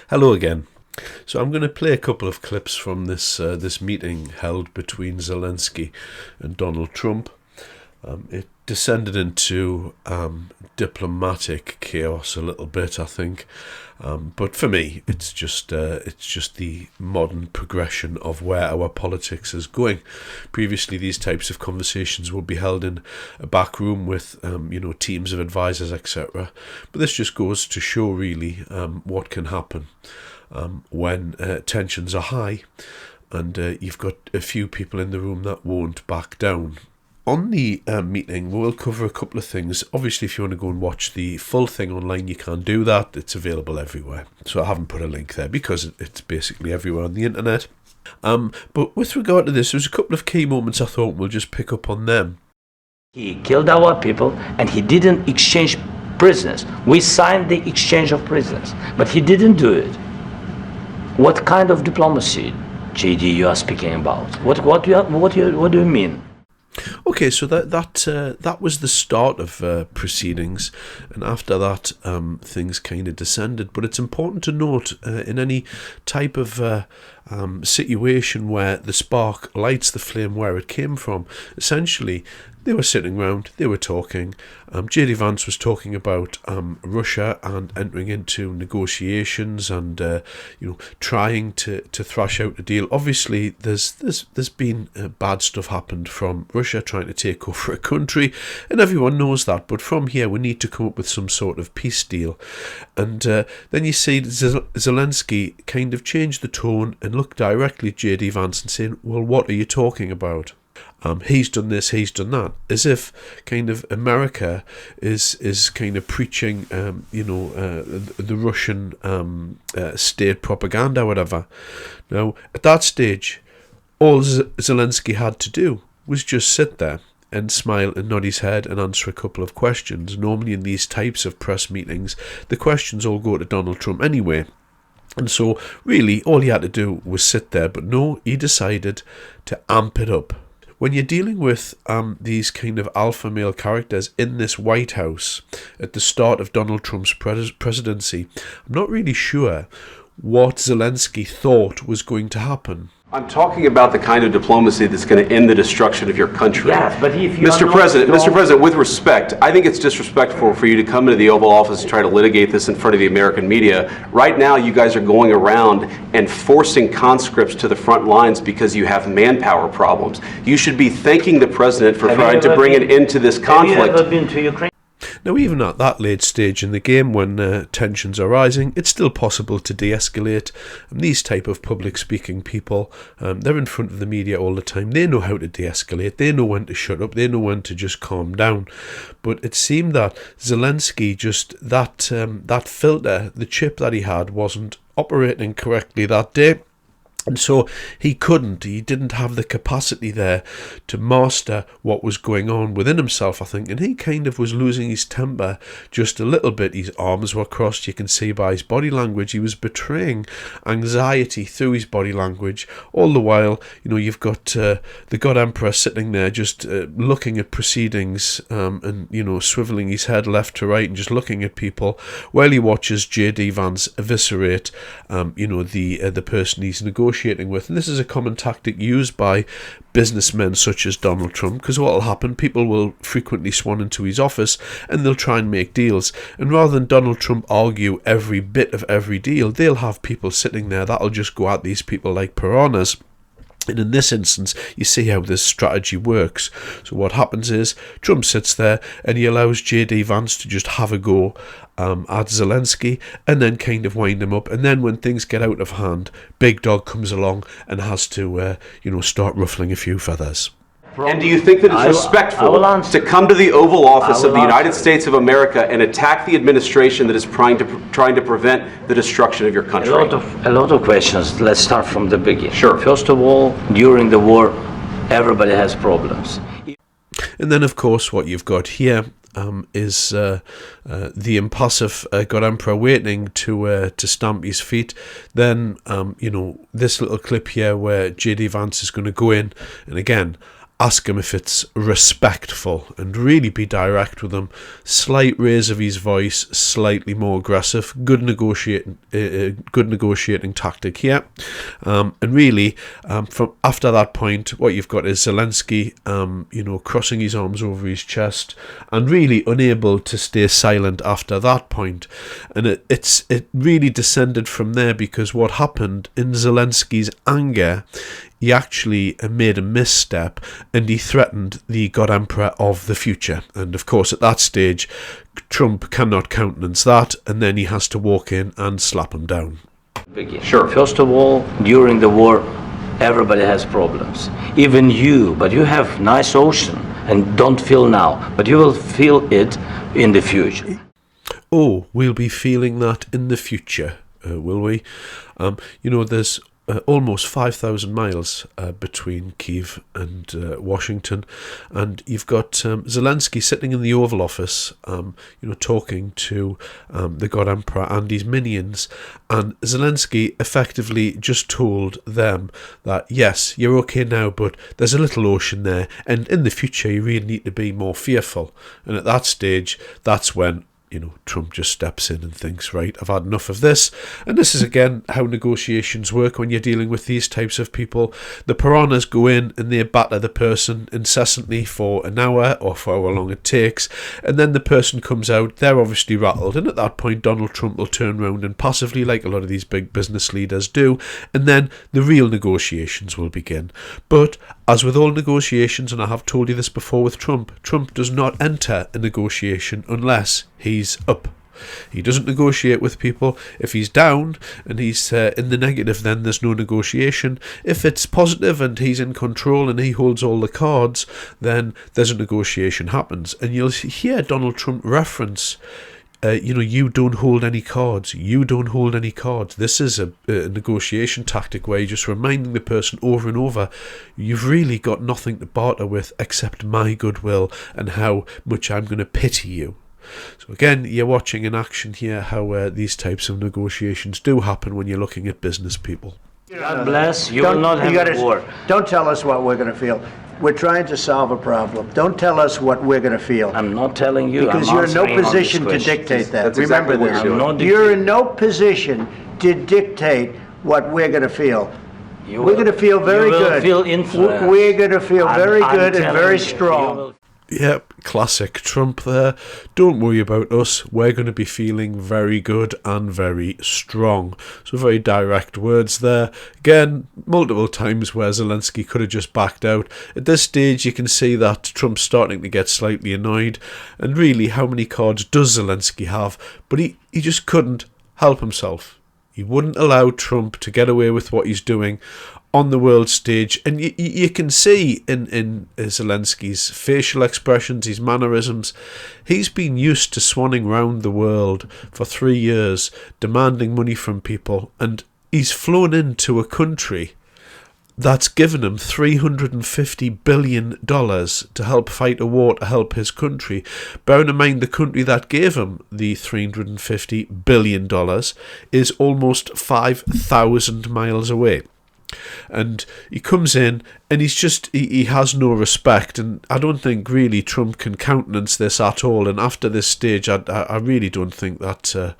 Hello again. So I'm going to play a couple of clips from this meeting held between Zelensky and Donald Trump. It descended into diplomatic chaos a little bit, I think. But for me, it's just the modern progression of where our politics is going. Previously, these types of conversations would be held in a back room with teams of advisors, etc. But this just goes to show really what can happen when tensions are high, and you've got a few people in the room that won't back down. On the meeting, we'll cover a couple of things. Obviously, if you want to go and watch the full thing online, you can do that. It's available everywhere. So I haven't put a link there because it's basically everywhere on the internet. But with regard to this, there's a couple of key moments I thought we'll just pick up on them. He killed our people and he didn't exchange prisoners. We signed the exchange of prisoners, but he didn't do it. What kind of diplomacy, JD, you are speaking about? What do you mean? Okay, so that was the start of proceedings, and after that things kind of descended. But it's important to note in any type of situation where the spark lights the flame where it came from, essentially they were sitting round, they were talking. J.D. Vance was talking about Russia and entering into negotiations and trying to thrash out a deal. Obviously, there's been bad stuff happened from Russia trying to take over a country, and everyone knows that. But from here, we need to come up with some sort of peace deal. And then you see Zelensky kind of change the tone and look directly at J.D. Vance and saying, "Well, what are you talking about? He's done this, he's done that," as if kind of America is kind of preaching, the Russian state propaganda, whatever. Now, at that stage, all Zelensky had to do was just sit there and smile and nod his head and answer a couple of questions. Normally in these types of press meetings, the questions all go to Donald Trump anyway. And so, really, all he had to do was sit there. But no, he decided to amp it up. When you're dealing with these kind of alpha male characters in this White House at the start of Donald Trump's presidency, I'm not really sure what Zelensky thought was going to happen. I'm talking about the kind of diplomacy that's going to end the destruction of your country. Yes, but if you Mr. President, with respect, I think it's disrespectful for you to come into the Oval Office and try to litigate this in front of the American media. Right now, you guys are going around and forcing conscripts to the front lines because you have manpower problems. You should be thanking the president for trying to bring an end to this conflict. Have you ever been to Ukraine? Now, even at that late stage in the game, when tensions are rising, it's still possible to de-escalate. And these type of public-speaking people, they're in front of the media all the time. They know how to de-escalate. They know when to shut up. They know when to just calm down. But it seemed that Zelensky, just that filter, the chip that he had, wasn't operating correctly that day. And so he didn't have the capacity there to master what was going on within himself, I think. And he kind of was losing his temper just a little bit. His arms were crossed. You can see by his body language. He was betraying anxiety through his body language. All the while, you've got the God Emperor sitting there just looking at proceedings and, swiveling his head left to right and just looking at people while he watches J.D. Vance eviscerate, the person he's negotiating with. And this is a common tactic used by businessmen such as Donald Trump, because what will happen, people will frequently swan into his office and they'll try and make deals, and rather than Donald Trump argue every bit of every deal, they'll have people sitting there that'll just go at these people like piranhas. And in this instance, you see how this strategy works. So what happens is Trump sits there and he allows J.D. Vance to just have a go at Zelensky and then kind of wind him up. And then when things get out of hand, Big Dog comes along and has to, start ruffling a few feathers. And do you think that it's respectful to come to the Oval Office of the United States of America and attack the administration that is trying to prevent the destruction of your country? A lot of questions. Let's start from the beginning. Sure. First of all, during the war, everybody has problems. And then, of course, what you've got here is the impassive God Emperor waiting to stamp his feet. Then, this little clip here where J.D. Vance is going to go in, and again, ask him if it's respectful and really be direct with him. Slight raise of his voice, slightly more aggressive. Good negotiating tactic here. And really, from after that point, what you've got is Zelensky, crossing his arms over his chest and really unable to stay silent after that point. And it really descended from there, because what happened in Zelensky's anger, he actually made a misstep and he threatened the God Emperor of the future. And of course, at that stage, Trump cannot countenance that, and then he has to walk in and slap him down. Sure. First of all, during the war, everybody has problems. Even you, but you have nice ocean and don't feel now, but you will feel it in the future. Oh, we'll be feeling that in the future, will we? There's almost 5,000 miles between Kyiv and Washington, and you've got Zelensky sitting in the Oval Office, talking to the God Emperor and his minions, and Zelensky effectively just told them that, yes, you're okay now, but there's a little ocean there, and in the future you really need to be more fearful. And at that stage, that's when Trump just steps in and thinks, right, I've had enough of this. And this is, again, how negotiations work when you're dealing with these types of people. The piranhas go in and they batter the person incessantly for an hour or for however long it takes. And then the person comes out, they're obviously rattled. And at that point, Donald Trump will turn around and passively, like a lot of these big business leaders do, and then the real negotiations will begin. But as with all negotiations, and I have told you this before with Trump does not enter a negotiation unless he's up. He doesn't negotiate with people. If he's down and he's in the negative, then there's no negotiation. If it's positive and he's in control and he holds all the cards, then there's a negotiation happens. And you'll hear Donald Trump reference, you don't hold any cards. You don't hold any cards. This is a negotiation tactic where you're just reminding the person over and over, you've really got nothing to barter with except my goodwill and how much I'm going to pity you. So again, you're watching in action here how these types of negotiations do happen when you're looking at business people. God bless. You will not have a war. Don't tell us what we're going to feel. We're trying to solve a problem. Don't tell us what we're going to feel. I'm not telling you. Because you're in no position to dictate that. That's Remember exactly what this. You're in no position to dictate what we're going to feel. We're going to feel very good. You will feel influenced. We're going to feel very good and very strong. Yep, classic Trump there. Don't worry about us. We're going to be feeling very good and very strong. So very direct words there. Again, multiple times where Zelensky could have just backed out. At this stage, you can see that Trump's starting to get slightly annoyed. And really, how many cards does Zelensky have? But he just couldn't help himself. He wouldn't allow Trump to get away with what he's doing on the world stage, and you can see in Zelensky's facial expressions, his mannerisms, he's been used to swanning round the world for 3 years, demanding money from people, and he's flown into a country that's given him $350 billion to help fight a war to help his country. Bearing in mind the country that gave him the $350 billion is almost 5,000 miles away. And he comes in and he has no respect, and I don't think really Trump can countenance this at all. And after this stage, I really don't think that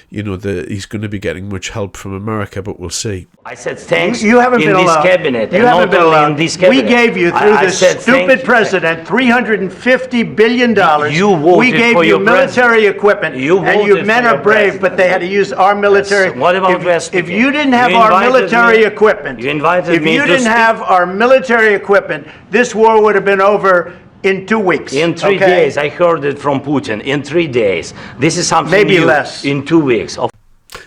he's going to be getting much help from America, but we'll see. I said thanks. You haven't been allowed. Cabinet, you haven't been allowed. In this cabinet. We gave you through this stupid president $350 billion. You voted we gave for you your military equipment, and you men are brave, but they had to use our military. Yes. What about West? If you didn't have our military equipment, if you didn't have our military equipment, this war would have been over in 2 weeks. In 3 days, I heard it from Putin. In 3 days, this is something maybe new. Less. In 2 weeks.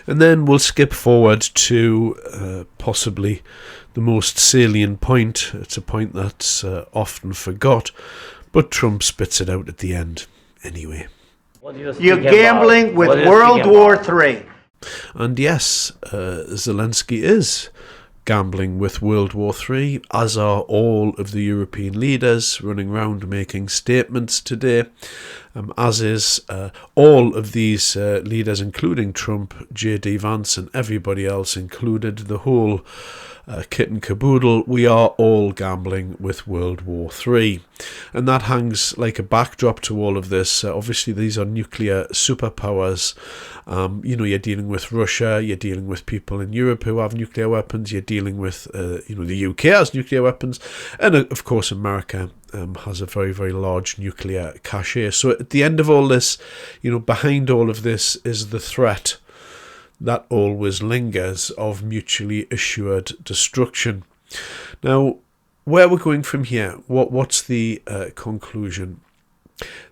And then we'll skip forward to possibly the most salient point. It's a point that's often forgot, but Trump spits it out at the end anyway. You're gambling with World War III. And yes, Zelensky is gambling with World War III, as are all of the European leaders running around making statements today. as is all of these leaders, including Trump, J.D. Vance, and everybody else included, the whole kit and caboodle. We are all gambling with World War III. And that hangs like a backdrop to all of this. Obviously, these are nuclear superpowers. You're dealing with Russia, you're dealing with people in Europe who have nuclear weapons, you're dealing with, the UK has nuclear weapons, and of course America has a very, very large nuclear cache. So at the end of all this, behind all of this is the threat that always lingers of mutually assured destruction. Now, where we're going from here, what's the conclusion?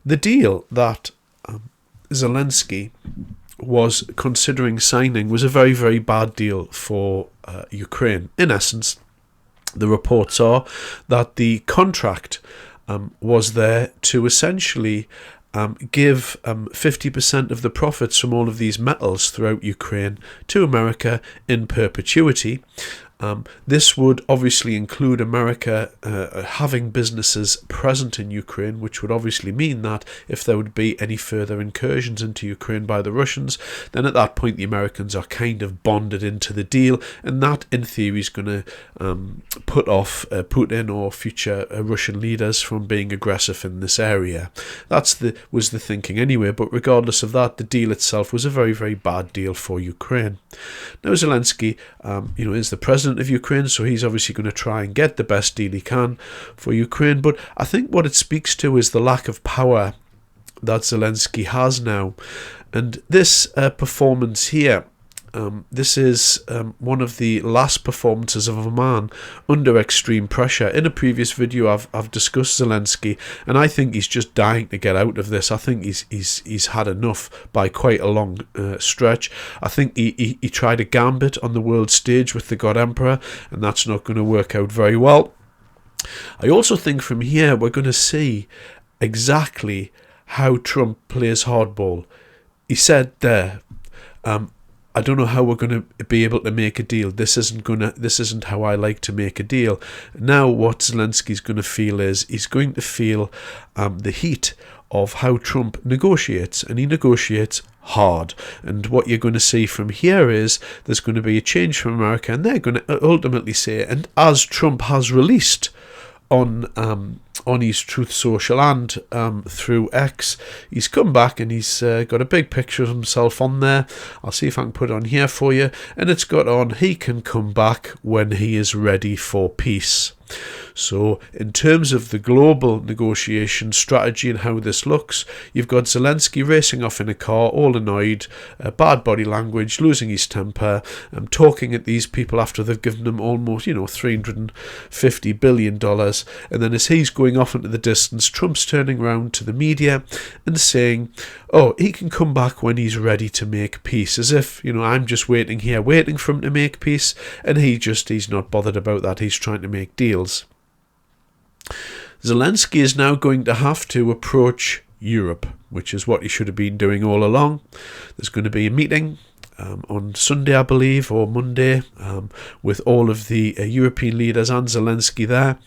The deal that Zelensky was considering signing was a very, very bad deal for Ukraine. In essence, the reports are that the contract was there to essentially give 50% of the profits from all of these metals throughout Ukraine to America in perpetuity. This would obviously include America having businesses present in Ukraine, which would obviously mean that if there would be any further incursions into Ukraine by the Russians, then at that point the Americans are kind of bonded into the deal, and that in theory is going to put off Putin or future Russian leaders from being aggressive in this area. Was the thinking anyway, but regardless of that, the deal itself was a very, very bad deal for Ukraine. Now Zelensky is the president of Ukraine, so he's obviously going to try and get the best deal he can for Ukraine, but I think what it speaks to is the lack of power that Zelensky has now. And this performance here, this is one of the last performances of a man under extreme pressure. In a previous video I've discussed Zelensky, and I think he's just dying to get out of this. I think he's had enough by quite a long stretch. I think he tried a gambit on the world stage with the God Emperor, and that's not going to work out very well. I also think from here we're going to see exactly how Trump plays hardball. He said there, I don't know how we're going to be able to make a deal. This isn't how I like to make a deal. Now what Zelensky's going to feel is he's going to feel the heat of how Trump negotiates, and he negotiates hard. And what you're going to see from here is there's going to be a change from America, and they're going to ultimately say, and as Trump has released on his Truth Social and through X, he's come back and he's got a big picture of himself on there. I'll see if I can put it on here for you, and it's got on, he can come back when he is ready for peace. So in terms of the global negotiation strategy and how this looks, you've got Zelensky racing off in a car, all annoyed, bad body language, losing his temper, talking at these people after they've given him almost, $350 billion. And then as he's going off into the distance, Trump's turning around to the media and saying, oh, he can come back when he's ready to make peace, as if, I'm just waiting here, waiting for him to make peace, and he's not bothered about that. He's trying to make deals. Zelensky is now going to have to approach Europe, which is what he should have been doing all along. There's going to be a meeting on Sunday, I believe, or Monday, with all of the European leaders and Zelensky there,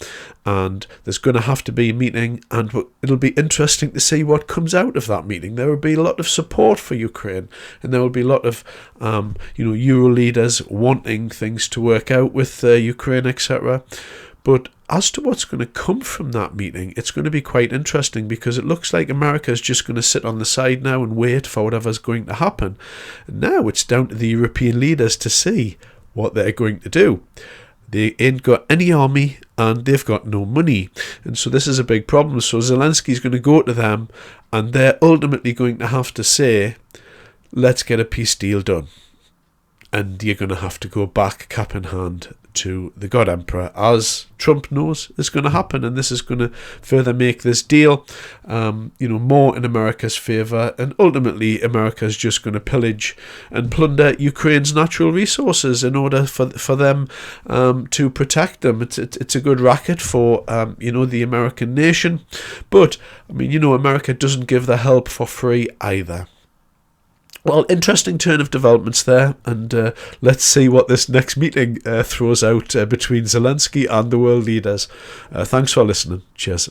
and there's going to have to be a meeting, and it'll be interesting to see what comes out of that meeting. There will be a lot of support for Ukraine, and there will be a lot of Euro leaders wanting things to work out with Ukraine, etc. But as to what's going to come from that meeting, it's going to be quite interesting, because it looks like America is just going to sit on the side now and wait for whatever's going to happen. And now it's down to the European leaders to see what they're going to do. They ain't got any army and they've got no money. And so this is a big problem. So Zelensky's going to go to them, and they're ultimately going to have to say, let's get a peace deal done. And you're going to have to go back cap in hand to the God Emperor, as Trump knows is going to happen, and this is going to further make this deal more in America's favour, and ultimately America is just going to pillage and plunder Ukraine's natural resources in order for them to protect them. It's a good racket for the American nation, but America doesn't give the help for free either. Well, interesting turn of developments there, and let's see what this next meeting throws out between Zelensky and the world leaders. Thanks for listening. Cheers.